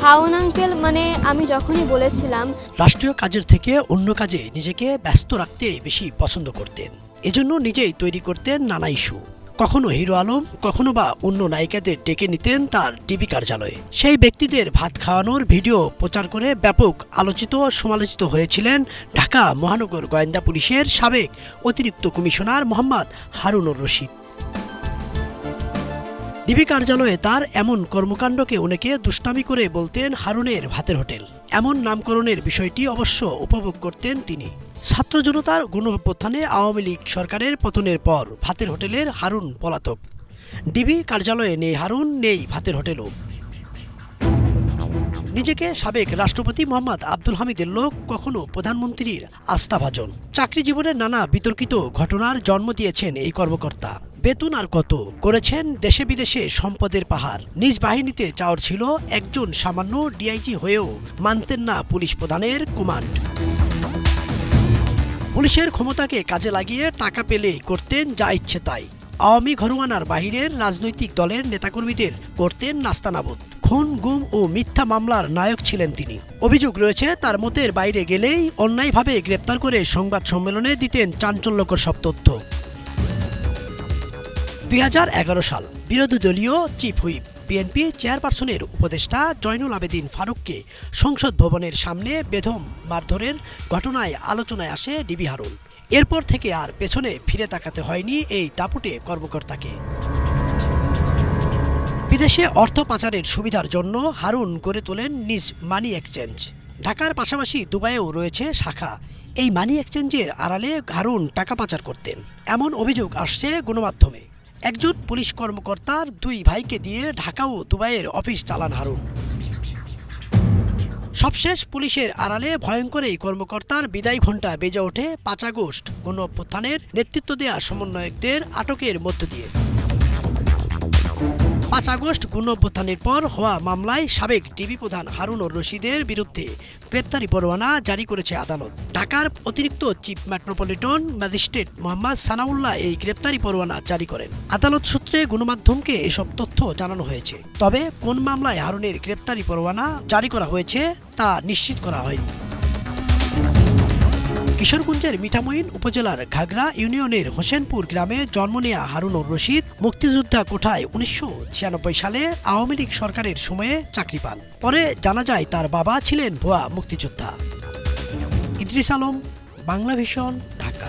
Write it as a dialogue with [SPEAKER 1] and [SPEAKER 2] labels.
[SPEAKER 1] Harun uncle মানে আমি যখনই বলেছিলাম
[SPEAKER 2] রাষ্ট্রীয় কাজের থেকে অন্য কাজে নিজেকে ব্যস্ত রাখতে বেশি পছন্দ করতেন। এজন্য নিজেই তৈরি করতেন নানা ইস্যু। কখনো হিরো আলম, কখনো বা অন্য নায়িকাদের ডেকে নিতেন তার টিভি কার্যালয়ে। সেই ব্যক্তিদের ভাত খাওয়ানোর ভিডিও প্রচার করে ব্যাপক আলোচিত সমালোচিত হয়েছিলেন ঢাকা মহানগর গোয়েন্দা পুলিশের সাবেক অতিরিক্ত কমিশনার মোহাম্মদ হারুনুর রশিদ। ডিবি কার্যালয়ে তার এমন কর্মকাণ্ডকে অনেকে দুষ্টামি করে বলতেন হারুনের ভাতের হোটেল। এমন নামকরণের বিষয়টি অবশ্য উপভোগ করতেন তিনি। ছাত্র জনতার গণঅভ্যুত্থানে আওয়ামী লীগ সরকারের পতনের পর ভাতের হোটেলের হারুন পলাতক। ডিবি কার্যালয়ে নেই হারুন, নেই ভাতের হোটেলও। নিজেকে সাবেক রাষ্ট্রপতি মোহাম্মদ আব্দুল হামিদের লোক, কখনো প্রধানমন্ত্রীর আস্থাভাজন। চাকরি জীবনের নানা বিতর্কিত ঘটনার জন্ম দিয়েছেন এই কর্মকর্তা। বেতন আর কত, করেছেন দেশে বিদেশে সম্পদের পাহাড়। নিজ বাহিনীতে চাওয়ার ছিল, একজন সামান্য ডিআইজি হয়েও মানতেন না পুলিশ প্রধানের কমান্ড। পুলিশের ক্ষমতাকে কাজে লাগিয়ে টাকা পেলে করতেন যা ইচ্ছে তাই। আওয়ামী ঘরোয়ানার বাহিরের রাজনৈতিক দলের নেতাকর্মীদের করতেন নাস্তানাবুদ। খুন, গুম ও মিথ্যা মামলার নায়ক ছিলেন তিনি। অভিযোগ রয়েছে তার মতের বাইরে গেলেই অন্যায়ভাবে গ্রেপ্তার করে সংবাদ সম্মেলনে দিতেন চাঞ্চল্যকর সব তথ্য। 2011 সাল বিরোধী দলীয় চিফ হুইপ বিএনপি চেয়ারপারসনের উপদেষ্টা জয়নুল আবেদিন ফারুককে সংসদ ভবনের সামনে বেদম মারধরের ঘটনায় আলোচনায় আসে ডিবি হারুন। এরপর থেকে আর পেছনে ফিরে তাকাতে হয়নি এই দাপুটে কর্মকর্তাকে। বিদেশে অর্থ পাচারের সুবিধার জন্য হারুন গড়ে তোলেন নিজ মানি এক্সচেঞ্জ। ঢাকার পাশাপাশি দুবাইয়েও রয়েছে শাখা। এই মানি এক্সচেঞ্জের আড়ালে হারুন টাকা পাচার করতেন, এমন অভিযোগ আসছে গণমাধ্যমে। একজন পুলিশ কর্মকর্তার দুই ভাইকে দিয়ে ঢাকা ও দুবাইয়ের অফিস চালান হারুন। সবশেষ পুলিশের আড়ালে ভয়ঙ্কর এই কর্মকর্তার বিদায় ঘণ্টা বেজে ওঠে 5 আগস্ট গণঅভ্যুত্থানের নেতৃত্ব দেয়া সমন্বয়কদের আটকের মধ্য দিয়ে। 5 আগস্ট গণঅভ্যুত্থানের পর হওয়া মামলায় সাবেক ডিবি প্রধান হারুনুর রশিদের বিরুদ্ধে গ্রেপ্তারি পরোয়ানা জারি করেছে আদালত। ঢাকার অতিরিক্ত chief metropolitan magistrate Mohammad Sanaullah এই গ্রেপ্তারি পরোয়ানা জারি করেন। আদালত সূত্রে গণমাধ্যমকে এসব তথ্য জানানো হয়েছে। তবে কোন মামলায় হারুনের গ্রেপ্তারি পরোয়ানা জারি করা হয়েছে তা নিশ্চিত করা হয়নি। কিশোরগঞ্জের মিঠামইন উপজেলার ঘাগড়া ইউনিয়নের হোসেনপুর গ্রামে জন্ম নেয়া হারুনুর রশিদ মুক্তিযোদ্ধা কোঠায় 1996 সালে আওয়ামী লীগ সরকারের সময়ে চাকরি পান। পরে জানা যায় তার বাবা ছিলেন ভুয়া মুক্তিযোদ্ধা। ইদ্রিস আলম, বাংলা ভিশন, ঢাকা।